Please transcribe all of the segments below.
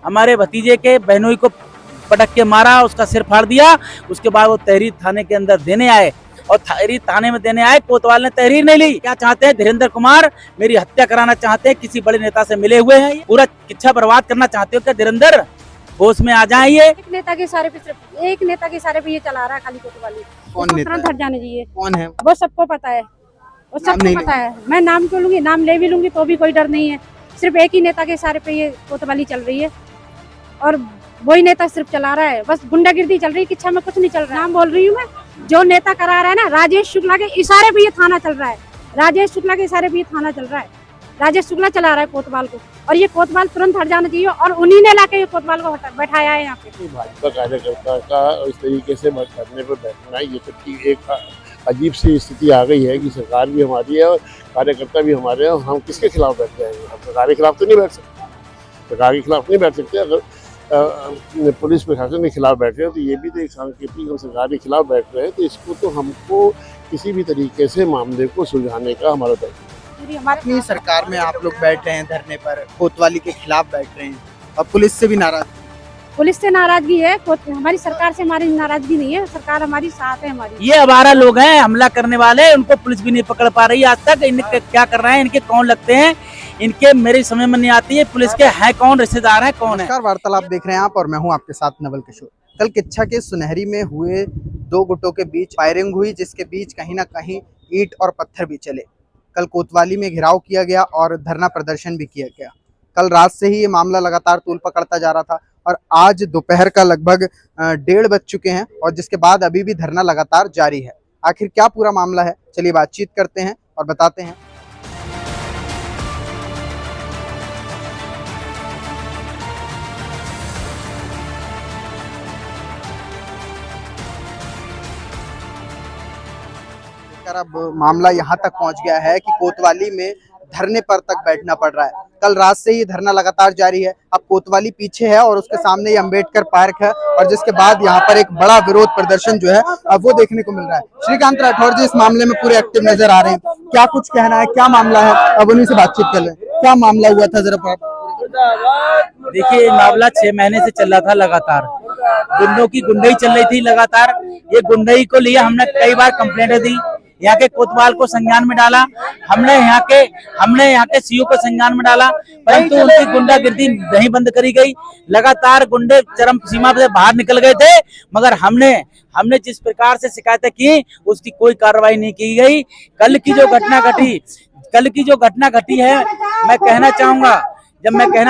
हमारे भतीजे के बहनोई को पटक के मारा, उसका सिर फाड़ दिया। उसके बाद वो तहरीर थाने के अंदर देने आए और तहरीर थाने में देने आए, कोतवाल ने तहरीर नहीं ली। क्या चाहते हैं? धीरेन्द्र कुमार मेरी हत्या कराना चाहते हैं, किसी बड़े नेता से मिले हुए हैं, पूरा किच्छा बर्बाद करना चाहते हो क्या धीरेन्द्र? होश में आ जाए। ये एक नेता के सारे पे सिर्फ एक नेता के सारे पे ये चला रहा है खाली कोतवाली। कौन नेता तुरंत हट जाने चाहिए। कौन है? वो सबको पता है, वो सबको पता है। मैं नाम क्यों लूंगी, नाम ले भी लूंगी तो भी कोई डर नहीं है। सिर्फ एक ही नेता के सारे पे ये कोतवाली चल रही है और वही नेता सिर्फ चला रहा है, बस गुंडागिर्दी चल रही है। किच्छा में कुछ नहीं चल रहा है। नाम बोल रही हूँ मैं, जो नेता करा रहा है ना, राजेश शुक्ला के इशारे पे ये थाना चल रहा है। राजेश शुक्ला के इशारे पे ये थाना चल रहा है। राजेश शुक्ला चला रहा है कोतवाल को और ये कोतवाल तुरंत हट जाना चाहिए और उन्हीं ने लाके ये कोतवाल को बैठाया है यहाँ पे। भाजपा कार्यकर्ता का इस तरीके से धरने पर बैठना, ये तो एक अजीब सी स्थिति आ गई है कि सरकार भी हमारी है और कार्यकर्ता भी हमारे हैं और हम किसके खिलाफ बैठ जाएंगे? हम सरकार के खिलाफ तो नहीं बैठ सकते, सरकार के खिलाफ नहीं बैठ सकते। अगर पुलिस प्रशासन के खिलाफ बैठ रहे हैं तो ये भी तो एक सांकेतिक, हम सरकार के खिलाफ बैठ रहे हैं तो इसको तो हमको किसी भी तरीके से मामले को सुलझाने का हमारा दायित्व। अपनी सरकार में आप लोग बैठ रहे हैं धरने पर, कोतवाली के खिलाफ बैठ रहे हैं और पुलिस से भी नाराज। पुलिस से नाराजगी है, हमारी सरकार से हमारी नाराजगी नहीं है। सरकार हमारी साथ है हमारी। ये आवारा लोग हैं, हमला करने वाले, उनको पुलिस भी नहीं पकड़ पा रही आज तक। इनके क्या कर रहे हैं, इनके कौन लगते हैं, इनके मेरे समझ में नहीं आती है। पुलिस के हैं कौन, रिश्तेदार हैं कौन है? नमस्कार, वार्तालाप देख रहे हैं आप और मैं हूं आपके साथ नवल किशोर। कल किच्छा के सुनहरी में हुए दो गुटों के बीच फायरिंग हुई, जिसके बीच कहीं ना कहीं ईंट और पत्थर भी चले। कल कोतवाली में घेराव किया गया और धरना प्रदर्शन भी किया गया। कल रात से ही ये मामला लगातार तूल पकड़ता जा रहा था और आज दोपहर का लगभग 1:30 बज चुके हैं और जिसके बाद अभी भी धरना लगातार जारी है। आखिर क्या पूरा मामला है, चलिए बातचीत करते हैं और बताते हैं। अब मामला यहाँ तक पहुँच गया है कि कोतवाली में धरने पर तक बैठना पड़ रहा है। कल रात से ही धरना लगातार जारी है। अब कोतवाली पीछे है और उसके सामने ही अम्बेडकर पार्क है और जिसके बाद यहाँ पर एक बड़ा विरोध प्रदर्शन जो है अब वो देखने को मिल रहा है। श्रीकांत राठौर जी इस मामले में पूरे एक्टिव नजर आ रहे हैं, क्या कुछ कहना है, क्या मामला है? अब उन्हीं से बातचीत कर लें। क्या मामला हुआ था जरा? देखिए, मामला 6 महीने से चल रहा था लगातार। गुंडों की गुंडई चल रही थी लगातार। ये गुंडई को लिए हमने कई बार कंप्लेंट दी, यहाँ के कोतवाल को संज्ञान में डाला, हमने यहाँ के सीओ को संज्ञान में डाला, परंतु उनकी गुंडागिर्दी नहीं बंद करी गई। लगातार गुंडे चरम सीमा से बाहर निकल गए थे, मगर हमने जिस प्रकार से शिकायतें की उसकी कोई कार्रवाई नहीं की गई। कल की जो घटना घटी है, मैं कहना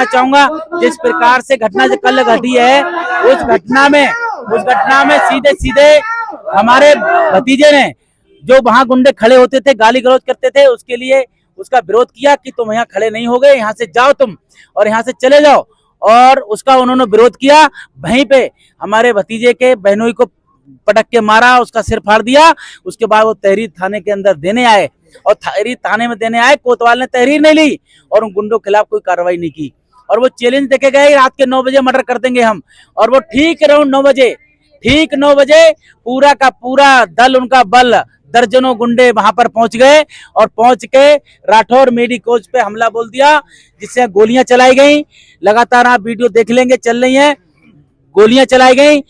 चाहूंगा जिस प्रकार से घटना जो कल घटी है, उस घटना में सीधे हमारे भतीजे ने, जो वहां गुंडे खड़े होते थे, गाली गलौज करते थे, उसके लिए उसका विरोध किया कि तुम यहाँ खड़े नहीं हो गए, यहाँ से जाओ तुम और यहाँ से चले जाओ, और उसका उन्होंने विरोध किया। वहीं पे हमारे भतीजे के बहनोई को पटक के मारा, उसका सिर फाड़ दिया। उसके बाद वो तहरीर थाने के अंदर देने आए और तहरीर थाने में देने आए, कोतवाल ने तहरीर नहीं ली और उन गुंडों के खिलाफ कोई कार्रवाई नहीं की और वो चैलेंज देके गए रात के 9 बजे मर्डर कर देंगे हम। और वो ठीक अराउंड 9 बजे पूरा का पूरा दल, उनका बल, दर्जनों गुंडे वहां पर पहुंच गए और पहुंच के राठौर मेडिकोज पे हमला बोल दिया, जिससे गोलियां चलाई गई। लगातार आप वीडियो देख लेंगे, चल रही हैं, गोलियां चलाई गई।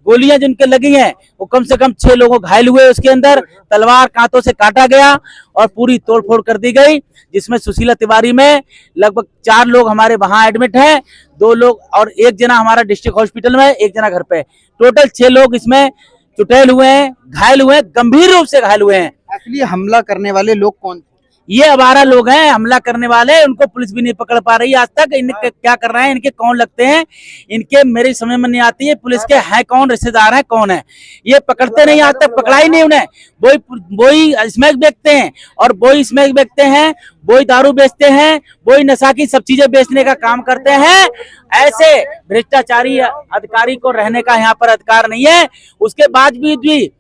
गोलियां जिनके लगी हैं वो कम से कम 6 लोगों घायल हुए। उसके अंदर तलवार कांटों से काटा गया और पूरी तोड़फोड़ कर दी गई, जिसमें सुशीला तिवारी में लगभग 4 लोग हमारे वहां एडमिट हैं, 2 लोग और 1 जना हमारा डिस्ट्रिक्ट हॉस्पिटल में, 1 जना घर पे। टोटल 6 लोग इसमें चुटेल हुए हैं, घायल हुए हैं, गंभीर रूप से घायल हुए हैं। एक्चुअली हमला करने वाले लोग कौन थे? ये आवारा लोग हैं, हमला करने वाले, उनको पुलिस भी नहीं पकड़ पा रही आज तक। इनके क्या कर रहे हैं, इनके कौन लगते हैं, इनके मेरे समझ में नहीं आती है। पुलिस के हैं कौन, रिश्तेदार हैं कौन है, ये पकड़ते नहीं, आज तक पकड़ा ही नहीं उन्हें। वही स्मैक बेचते हैं और वही स्मैक बेचते हैं, वही दारू बेचते हैं, वही नशा की सब चीजें बेचने का काम करते हैं। ऐसे भ्रष्टाचारी अधिकारी को रहने का यहाँ पर अधिकार नहीं है। उसके बाद भी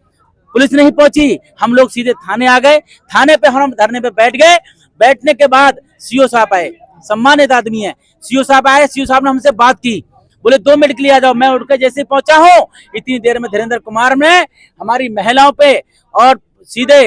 पुलिस नहीं पहुंची, हम लोग सीधे थाने आ गए। थाने पे हम धरने पे बैठ गए। बैठने के बाद सीओ साहब आए, सम्मानित आदमी है, सीओ साहब आए। सीओ साहब ने हमसे बात की, बोले 2 मिनट के लिए आ जाओ। मैं उठ के जैसे पहुंचा हूँ, इतनी देर में धीरेन्द्र कुमार ने हमारी महिलाओं पे और सीधे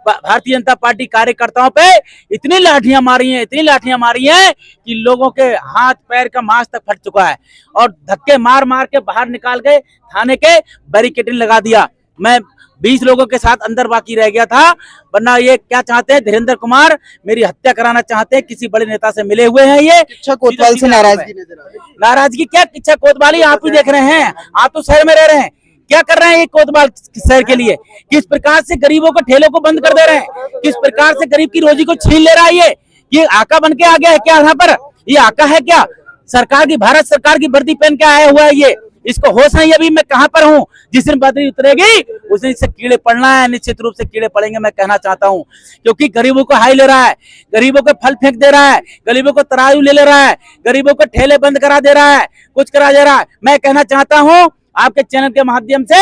भारतीय जनता पार्टी कार्यकर्ताओं पे इतनी लाठियां मारी हैं कि लोगों के हाथ पैर का मांस तक फट चुका है और धक्के मार मार के बाहर निकाल के थाने के बैरिकेडिंग लगा दिया। मैं 20 लोगों के साथ अंदर बाकी रह गया था, वरना ये क्या चाहते हैं, धीरेन्द्र कुमार मेरी हत्या कराना चाहते हैं। किसी बड़े नेता से मिले हुए हैं ये। किच्छा कोतवाल से नाराजगी नजर आ रही है। नाराजगी क्या, किच्छा कोतवाली आप ही देख रहे हैं, आप तो शहर में रह रहे हैं। क्या कर रहे हैं ये कोतवाल शहर के लिए? किस प्रकार से गरीबों को ठेलों को बंद कर दे रहे हैं, किस प्रकार से गरीब की रोजी को छीन ले रहा है। ये आका बन के आ गया है क्या यहाँ पर? ये आका है क्या? सरकार की, भारत सरकार की वर्दी पहन के आया हुआ है ये। इसको होश नहीं अभी मैं कहां पर हूं। जिस दिन बदली उतरेगी उस दिन इससे कीड़े पड़ना है, निश्चित रूप से कीड़े पड़ेंगे, मैं कहना चाहता हूं। क्योंकि गरीबों को हाई ले रहा है, गरीबों को फल फेंक दे रहा है, गरीबों को तराजू ले रहा है, गरीबों को ठेले बंद करा दे रहा है, कुछ करा दे रहा है। मैं कहना चाहता हूं आपके चैनल के माध्यम से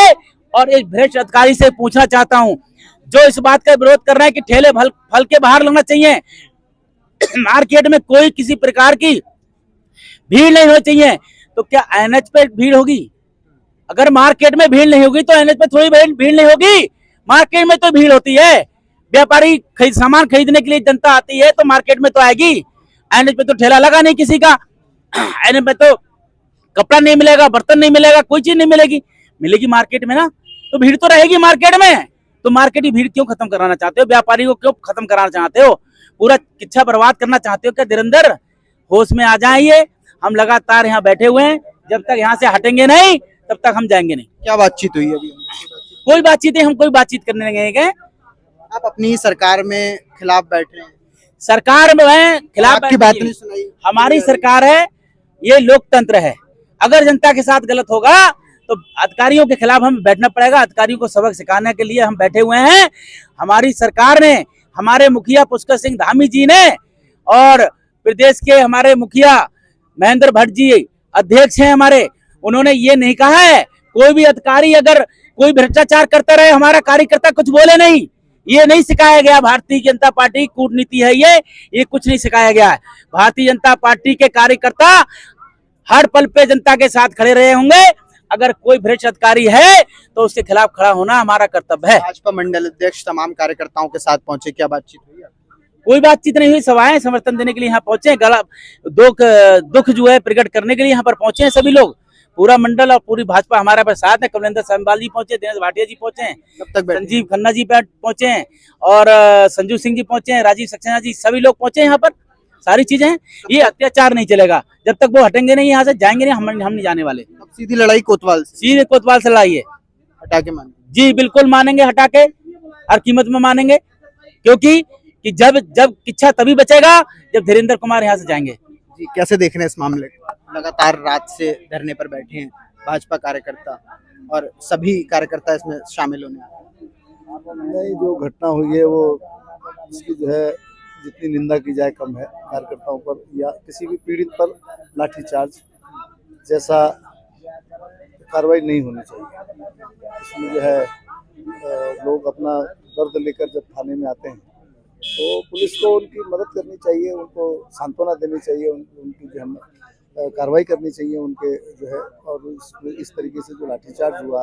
और इस भ्रष्ट अधिकारी से पूछना चाहता हूं, जो इस बात का विरोध कर रहे हैं कि ठेले फल के बाहर लगना चाहिए, मार्केट में कोई किसी प्रकार की भीड़ नहीं होनी चाहिए, तो क्या एनएच पे भीड़ होगी? अगर मार्केट में भीड़ नहीं होगी तो एनएच पे थोड़ी भीड़ नहीं होगी। मार्केट में तो भीड़ होती है, व्यापारी सामान खरीदने के लिए जनता आती है तो मार्केट में तो आएगी। एनएच पे तो ठेला लगा नहीं किसी का, एनएच पे तो कपड़ा नहीं मिलेगा, बर्तन नहीं मिलेगा, कोई चीज नहीं मिलेगी मार्केट में ना, तो भीड़ तो रहेगी मार्केट में। तो मार्केट की भीड़ क्यों खत्म कराना चाहते हो? व्यापारी को क्यों खत्म कराना चाहते हो? पूरा किच्छा बर्बाद करना चाहते हो क्या? धीरेन्द्र होश में आ जाइए। हम लगातार यहाँ बैठे हुए हैं, जब तक यहाँ से हटेंगे नहीं तब तक हम जाएंगे नहीं। क्या बातचीत हुई अभी? कोई बातचीत है, हम कोई बातचीत करने नहीं गए। आप अपनी ही सरकार में खिलाफ बैठ रहे हैं, सरकार में है खिलाफ, आपकी बात नहीं सुनाई। हमारी सरकार है, ये लोकतंत्र है। अगर जनता के साथ गलत होगा तो अधिकारियों के खिलाफ हम बैठना पड़ेगा। अधिकारियों को सबक सिखाने के लिए हम बैठे हुए हैं। हमारी सरकार ने, हमारे मुखिया पुष्कर सिंह धामी जी ने और प्रदेश के हमारे मुखिया महेंद्र भट्ट जी अध्यक्ष हैं हमारे, उन्होंने ये नहीं कहा है कोई भी अधिकारी अगर कोई भ्रष्टाचार करता रहे हमारा कार्यकर्ता कुछ बोले नहीं। ये नहीं सिखाया गया। भारतीय जनता पार्टी की कूटनीति है ये कुछ नहीं सिखाया गया है। भारतीय जनता पार्टी के कार्यकर्ता हर पल पे जनता के साथ खड़े रहे होंगे। अगर कोई भ्रष्ट अधिकारी है तो उसके खिलाफ खड़ा होना हमारा कर्तव्य है। भाजपा मंडल अध्यक्ष तमाम कार्यकर्ताओं के साथ पहुंचे, क्या बातचीत हुई? कोई बातचीत नहीं हुई, सभाएं समर्थन देने के लिए यहाँ पहुंचे, दुख जो है प्रकट करने के लिए यहाँ पर पहुंचे हैं सभी लोग। पूरा मंडल और पूरी भाजपा हमारा पर साथ है। कमलेंद्र सामवाल जी पहुंचे, दिनेश भाटिया जी पहुंचे हैं, संजीव खन्ना जी पहुंचे हैं और संजू सिंह जी पहुंचे हैं, राजीव सक्सेना जी, सभी लोग पहुंचे हैं यहाँ पर। सारी चीजें हैं। ये अत्याचार नहीं चलेगा जब तक वो हटेंगे नहीं, यहाँ से जाएंगे नहीं, हम नहीं जाने वाले। अब सीधी लड़ाई कोतवाल से, सीधे कोतवाल से लड़ाई है। हटा के मान जी बिल्कुल मानेंगे, हटा के हर कीमत में मानेंगे। क्योंकि कि जब किच्छा तभी बचेगा जब धीरेन्द्र कुमार यहाँ से जाएंगे। जी, कैसे देख रहे हैं इस मामले को? लगातार रात से धरने पर बैठे हैं भाजपा कार्यकर्ता और सभी कार्यकर्ता इसमें शामिल होने आ रहे हैं। नहीं, जो घटना हुई है वो उसकी जो है जितनी निंदा की जाए कम है। कार्यकर्ताओं पर या किसी भी पीड़ित पर लाठीचार्ज जैसा कार्रवाई नहीं होनी चाहिए। इसमें जो है लोग अपना दर्द लेकर जब थाने में आते हैं तो पुलिस को उनकी मदद करनी चाहिए, उनको सांत्वना देनी चाहिए, उनकी जो है कार्रवाई करनी चाहिए उनके जो है। और इस तरीके से जो लाठीचार्ज हुआ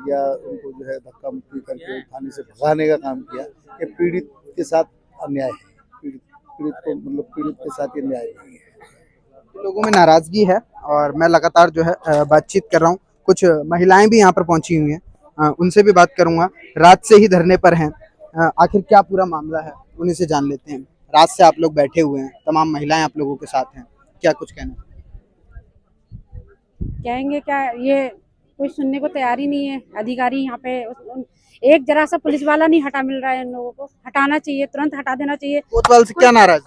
या उनको जो है धक्का मुक्की करके थाने से भगाने का काम किया, ये पीड़ित के साथ अन्याय है। पीड़ित को मतलब पीड़ित के साथ ये न्याय नहीं है। लोगों में नाराजगी है और मैं लगातार जो है बातचीत कर रहा हूँ। कुछ महिलाएं भी यहाँ पर पहुंची हुई हैं, उनसे भी बात करूंगा। रात से ही धरने पर हैं, आखिर क्या पूरा मामला है उन्हीं से जान लेते हैं। रात से आप लोग बैठे हुए हैं, तमाम महिलाएं आप लोगों के साथ हैं, क्या कुछ कहना? कहेंगे क्या, ये कोई सुनने को तैयार ही नहीं है। अधिकारी यहाँ पे एक जरा सा पुलिस वाला नहीं हटा मिल रहा है। इन लोगों को हटाना चाहिए, तुरंत हटा देना चाहिए। कोतवाल से क्या नाराज?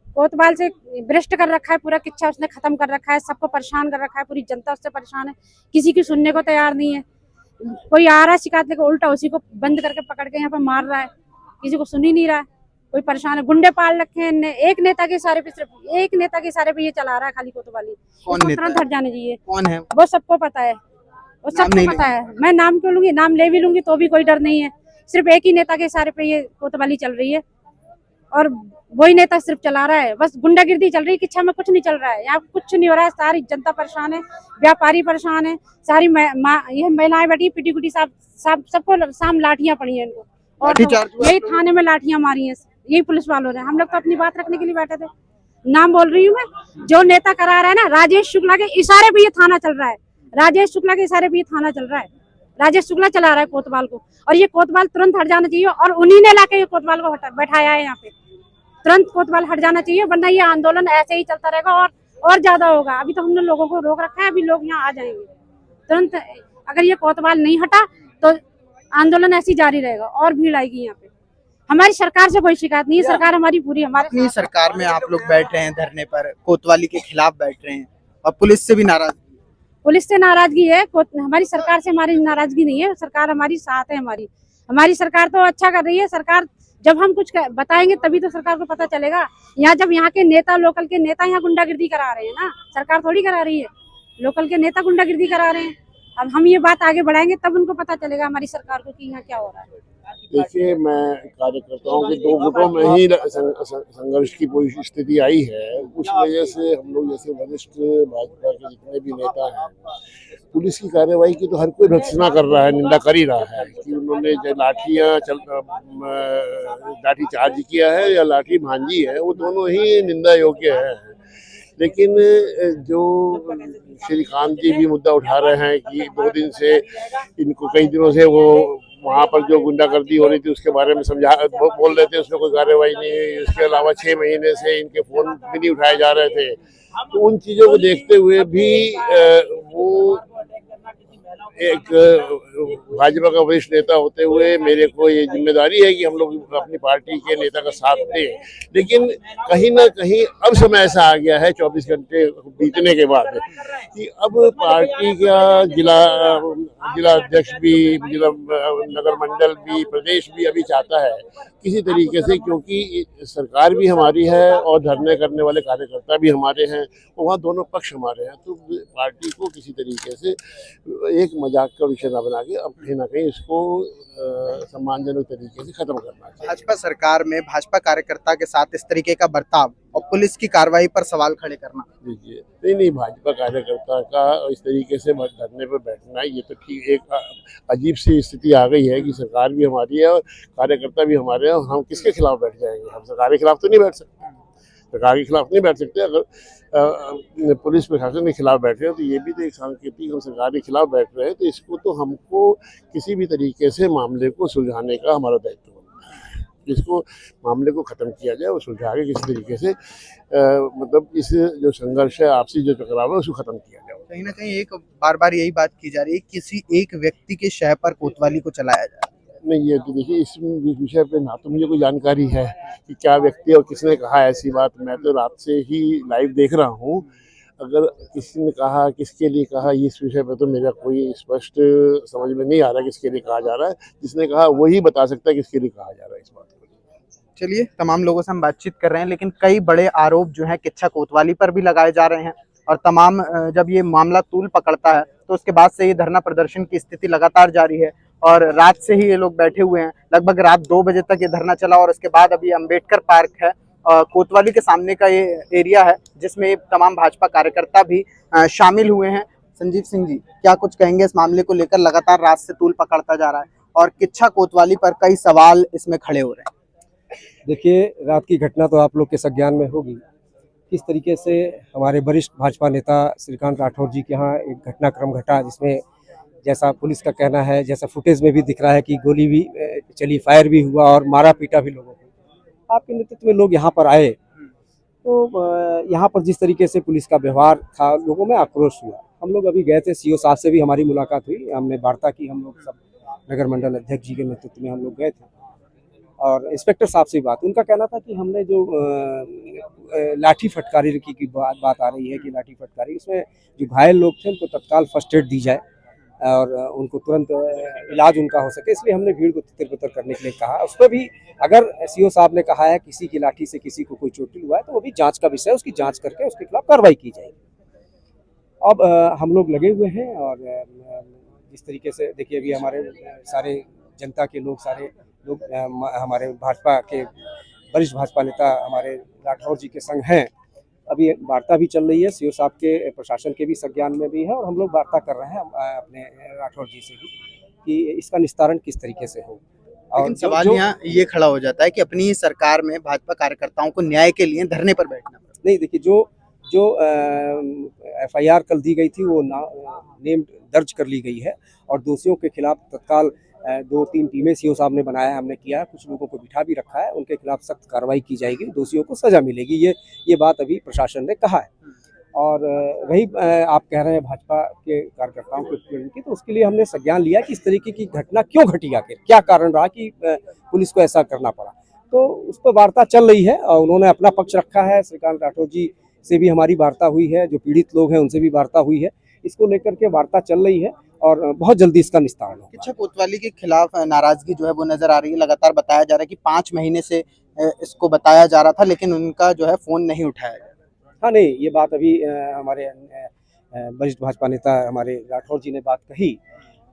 कोतवाल से भ्रष्ट कर रखा है, पूरा किच्छा उसने खत्म कर रखा है, सबको परेशान कर रखा है, पूरी जनता उससे परेशान है, किसी की सुनने को तैयार नहीं है। कोई आ रहा है शिकायत लेकर, उल्टा उसी को बंद करके पकड़ के यहाँ पे मार रहा है, किसी को सुन ही नहीं रहा है। कोई परेशान है, गुंडे पाल रखे हैं। एक नेता के इशारे पे, सिर्फ एक नेता के इशारे पे ये चला रहा है खाली कोतवाली। तुरंत हट जाने चाहिए। कौन है वो? सबको पता है, वो सबको पता है। मैं नाम क्यों लूंगी, नाम ले भी लूंगी तो भी कोई डर नहीं है। सिर्फ एक ही नेता के इशारे पे ये कोतवाली चल रही है और वही नेता सिर्फ चला रहा है। बस गुंडागिर्दी चल रही है, किच्छा में कुछ नहीं चल रहा है। यहाँ कुछ नहीं हो रहा है। सारी जनता परेशान है, व्यापारी परेशान है, सारी ये महिलाएं बैठी पीटी कुटी, सबको साम लाठियां पड़ी है इनको। और लाठीचार्ज हुआ? यही थाने में लाठियां मारी हैं यही पुलिस वालों ने। हम लोग तो अपनी बात रखने के लिए बैठे थे। नाम बोल रही हूँ मैं, जो नेता करा रहा है ना, राजेश शुक्ला के इशारे पे ये थाना चल रहा है। राजेश शुक्ला के इशारे पे ये थाना चल रहा है। राजेश शुक्ला चला रहा है कोतवाल को, और ये कोतवाल तुरंत हट जाना चाहिए। और उन्हीं ने लाके ये कोतवाल को बैठाया है यहाँ पे। तुरंत कोतवाल हट जाना चाहिए, वरना ये आंदोलन ऐसे ही चलता रहेगा और ज्यादा होगा। अभी तो हमने लोगों को रोक रखा है, अभी लोग यहाँ आ जाएंगे तुरंत। अगर ये कोतवाल नहीं हटा तो आंदोलन ऐसे ही जारी रहेगा और भीड़ आएगी यहाँ पे। हमारी सरकार से कोई शिकायत नहीं है, सरकार हमारी पूरी हमारे अपनी सरकार में आप लोग बैठ रहे हैं धरने पर, कोतवाली के खिलाफ बैठ रहे हैं और पुलिस से भी नाराज। पुलिस से नाराजगी है, हमारी सरकार से हमारी नाराजगी नहीं है। सरकार हमारी साथ है। हमारी सरकार तो अच्छा कर रही है। सरकार जब हम कुछ बताएंगे तभी तो सरकार को पता चलेगा। यहाँ जब यहाँ के नेता, लोकल के नेता यहाँ गुंडागिर्दी करा रहे हैं ना, सरकार थोड़ी करा रही है। लोकल के नेता गुंडागिर्दी करा रहे हैं। अब हम ये बात आगे बढ़ाएंगे तब उनको पता चलेगा हमारी सरकार को कि यहाँ क्या हो रहा है। देखिए, मैं कार्यकर्ताओं के दो गुटों में ही संघर्ष की कोई स्थिति आई है। उस वजह से हम लोग जैसे वरिष्ठ भाजपा के जितने भी नेता हैं, पुलिस की कार्रवाई की तो हर कोई भर्त्सना कर रहा है, निंदा कर ही रहा है कि उन्होंने जो लाठी चार्ज किया है या लाठी भांजी है, वो दोनों ही निंदा योग्य है। लेकिन जो श्रीकांत जी भी मुद्दा उठा रहे हैं कि 2 दिन से इनको, कई दिनों से वो वहाँ पर जो गुंडागर्दी हो रही थी उसके बारे में बोल रहे थे, उसमें कोई कार्रवाई नहीं हुई। उसके अलावा 6 महीने से इनके फोन भी नहीं उठाए जा रहे थे। तो उन चीज़ों को देखते हुए भी वो एक भाजपा का वरिष्ठ नेता होते हुए मेरे को ये जिम्मेदारी है कि हम लोग अपनी पार्टी के नेता का साथ दें। लेकिन कहीं ना कहीं अब समय ऐसा आ गया है 24 घंटे बीतने के बाद कि अब पार्टी का जिला अध्यक्ष भी, जिला नगर मंडल भी, प्रदेश भी अभी चाहता है किसी तरीके से, क्योंकि सरकार भी हमारी है और धरने करने वाले कार्यकर्ता भी हमारे हैं, वहाँ दोनों पक्ष हमारे हैं। तो पार्टी को किसी तरीके से एक मजाक का विषय न बना के अब कहीं ना कहीं इसको सम्मानजनक तरीके से खत्म करना चाहिए। भाजपा सरकार में भाजपा कार्यकर्ता के साथ इस तरीके का बर्ताव और पुलिस की कार्रवाई पर सवाल खड़े करना, देखिए, नहीं, भाजपा कार्यकर्ता का इस तरीके से धरने पर बैठना, ये तो ठीक एक अजीब सी स्थिति आ गई है कि सरकार भी हमारी है और कार्यकर्ता भी हमारे हैं। हम किसके खिलाफ बैठ जाएंगे? हम सरकार के खिलाफ तो नहीं बैठ सकते। सरकार के खिलाफ नहीं बैठ सकते। अगर पुलिस प्रशासन के खिलाफ बैठ रहे हैं तो ये भी तो एक सांकेतिक, हम सरकार के खिलाफ बैठ रहे हैं, तो इसको तो हमको किसी भी तरीके से मामले को सुलझाने का हमारा दायित्व बनता है। इसको मामले को ख़त्म किया जाए और सुलझा के किसी तरीके से मतलब इस जो संघर्ष है, आपसी जो टकराव है, उसको ख़त्म किया जाए। कहीं ना कहीं एक बार यही बात की जा रही है किसी एक व्यक्ति के शय पर कोतवाली को चलाया जा रहा है। नहीं, ये तो देखिए, इस विषय पे ना तो मुझे कोई जानकारी है कि क्या व्यक्ति और किसने कहा ऐसी बात। मैं तो रात से ही लाइव देख रहा हूँ। अगर किसी ने कहा, किसके लिए कहा, इस विषय पे तो मेरा कोई स्पष्ट समझ में नहीं आ रहा किसके लिए कहा जा रहा है। जिसने कहा वही बता सकता है किसके लिए कहा जा रहा है इस बात को। चलिए, तमाम लोगों से हम बातचीत कर रहे हैं, लेकिन कई बड़े आरोप जो है किच्छा कोतवाली पर भी लगाए जा रहे हैं। और तमाम जब ये मामला तूल पकड़ता है तो उसके बाद से ये धरना प्रदर्शन की स्थिति लगातार जारी है और रात से ही ये लोग बैठे हुए हैं। लगभग रात 2 बजे तक ये धरना चला और उसके बाद अभी अंबेडकर पार्क है, कोतवाली के सामने का ये एरिया है जिसमें तमाम भाजपा कार्यकर्ता भी शामिल हुए हैं। संजीव सिंह जी, क्या कुछ कहेंगे इस मामले को लेकर? लगातार रात से तूल पकड़ता जा रहा है और किच्छा कोतवाली पर कई सवाल इसमें खड़े हो रहे हैं। देखिए, रात की घटना तो आप लोग के संज्ञान में होगी। किस तरीके से हमारे वरिष्ठ भाजपा नेता श्रीकांत राठौर जी के यहाँ एक घटनाक्रम घटा, जिसमें जैसा पुलिस का कहना है, जैसा फुटेज में भी दिख रहा है कि गोली भी चली, फायर भी हुआ और मारा पीटा भी लोगों को। आपके नेतृत्व में लोग यहाँ पर आए तो यहाँ पर जिस तरीके से पुलिस का व्यवहार था, लोगों में आक्रोश हुआ। हम लोग अभी गए थे, सीओ साहब से भी हमारी मुलाकात हुई, हमने वार्ता की। हम लोग सब नगर मंडल अध्यक्ष जी के नेतृत्व में हम लोग गए थे और इंस्पेक्टर साहब से बात, उनका कहना था कि हमने जो लाठी फटकारी की बात आ रही है कि लाठी फटकारी, उसमें जो घायल लोग थे उनको तत्काल फर्स्ट एड दी जाए और उनको तुरंत इलाज उनका हो सके, इसलिए हमने भीड़ को तितर-बितर करने के लिए कहा। उस पर भी अगर सीओ साहब ने कहा है किसी की लाठी से किसी को कोई चोटिल हुआ है तो वो भी जांच का विषय है, उसकी जांच करके उसके खिलाफ कार्रवाई की जाएगी। अब हम लोग लगे हुए हैं और जिस तरीके से देखिए, अभी हमारे सारे जनता के लोग, सारे लोग हमारे भाजपा के वरिष्ठ भाजपा नेता हमारे राठौर जी के संग हैं। अभी वार्ता भी चल रही है, सीओ साहब के, प्रशासन के भी संज्ञान में भी है और हम लोग वार्ता कर रहे हैं अपने राठौर जी से भी कि इसका निस्तारण किस तरीके से हो। लेकिन सवाल यहाँ ये खड़ा हो जाता है कि अपनी ही सरकार में भाजपा कार्यकर्ताओं को न्याय के लिए धरने पर बैठना पड़ा। नहीं, देखिए जो FIR कल दी गई थी वो नेम दर्ज कर ली गई है और दोषियों के खिलाफ तत्काल 2-3 टीमें सीओ साहब ने बनाया है, हमने किया है, कुछ लोगों को बिठा भी रखा है, उनके खिलाफ सख्त कार्रवाई की जाएगी, दोषियों को सजा मिलेगी। ये बात अभी प्रशासन ने कहा है। और रही आप कह रहे हैं भाजपा के कार्यकर्ताओं के उत्पीड़न की, तो उसके लिए हमने संज्ञान लिया कि इस तरीके की घटना क्यों घटी, आखिर क्या कारण रहा कि पुलिस को ऐसा करना पड़ा। तो उस पर वार्ता चल रही है और उन्होंने अपना पक्ष रखा है। श्रीकांत राठौर जी से भी हमारी वार्ता हुई है, जो पीड़ित लोग हैं उनसे भी वार्ता हुई है। इसको लेकर के वार्ता चल रही है और बहुत जल्दी इसका निस्तारण होगा। किच्छा कोतवाली के खिलाफ नाराजगी जो है वो नजर आ रही है। लगातार बताया जा रहा है कि 5 महीने से इसको बताया जा रहा था, लेकिन उनका जो है फोन नहीं उठाया गया। हाँ, नहीं, ये बात अभी हमारे वरिष्ठ भाजपा नेता हमारे राठौर जी ने बात कही,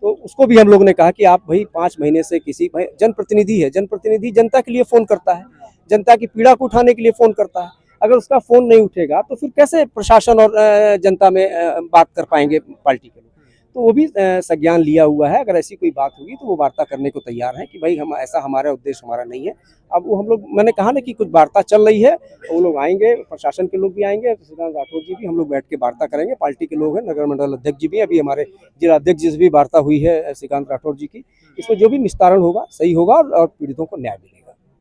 तो उसको भी हम लोग ने कहा कि आप भाई 5 महीने से भाई जनप्रतिनिधि है, जनप्रतिनिधि जनता के लिए फ़ोन करता है, जनता की पीड़ा को उठाने के लिए फ़ोन करता है। अगर उसका फ़ोन नहीं उठेगा तो फिर कैसे प्रशासन और जनता में बात कर पाएंगे पार्टी के लोग। तो वो भी संज्ञान लिया हुआ है। अगर ऐसी कोई बात होगी तो वो वार्ता करने को तैयार है कि भाई हम ऐसा, हमारा उद्देश्य हमारा नहीं है। अब वो हम लोग, मैंने कहा ना कि कुछ वार्ता चल रही है, वो लोग आएंगे, प्रशासन के लोग भी आएंगे, श्रीकांत राठौर जी भी, हम लोग बैठ के वार्ता करेंगे। पार्टी के लोग हैं, नगर मंडल अध्यक्ष जी भी, अभी हमारे जिला अध्यक्ष जी से भी वार्ता हुई है श्रीकांत राठौर जी की। इसमें जो भी निस्तारण होगा सही होगा और पीड़ितों को न्याय मिलेगा।